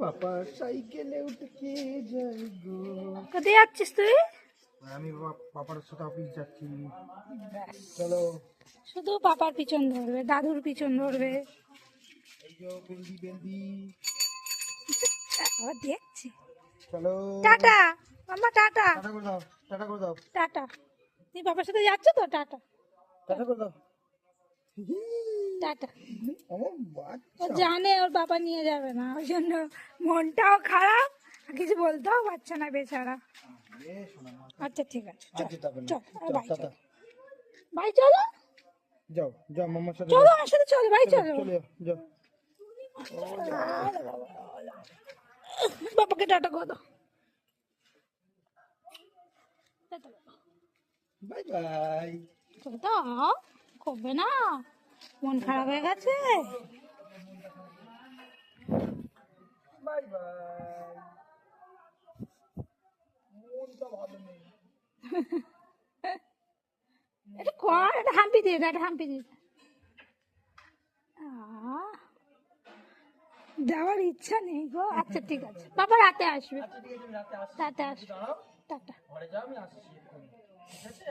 পাপা সাইকেলে উঠে যাই গো। কোথায় যাচ্ছিস তুই? আমি পাপার সাথে অফিস যাচ্ছি। চলো। শুধু পাপার পিছন ধরবে, দাদুর পিছন ধরবে। এই যে বেন্দি বেন্দি। আবার দেখছি। চলো টাটা মামা, টাটা। টাটা করে দাও, টাটা করে দাও, টাটা। তুই বাবার সাথে যাচ্ছ তো? টাটা টাটা করে দাও। টাটা। আমার ও বাচ্চা। জানে ওর বাবা নিয়ে যাবে না, ওই জন্য মনটাও খারাপ, আর কিছু বলতেও পারছে না বেচারা। আচ্ছা ঠিক আছে, চল আচ্ছা, তবে না। চল, আর বাই টাটা। চল, বাই চলো। যাও যাও মামার সাথে চলো যাও। আমার সাথে, চলো বাই চলো। চলে যাও, যাও। বাবাকে টাটা করে দাও। Bye bye. দাও, করবে না, মন খারাপ হয়ে গেছে। Bye bye. মনটা ভালো নেই। এটা কর, এটা হাম্পি দিয়ে দে, এটা হাম্পি দিয়ে দে। যাওয়ার ইচ্ছা নেই গো। আচ্ছা ঠিক আছে, বাবা রাতে আসবে। আচ্ছা ঠিক আছে, রাতে আসছি। রাতে আসবে। দাঁড়াও, টাটা। ঘরে যাও, আমি আসছি এক্ষুনি। ঠিক আছে?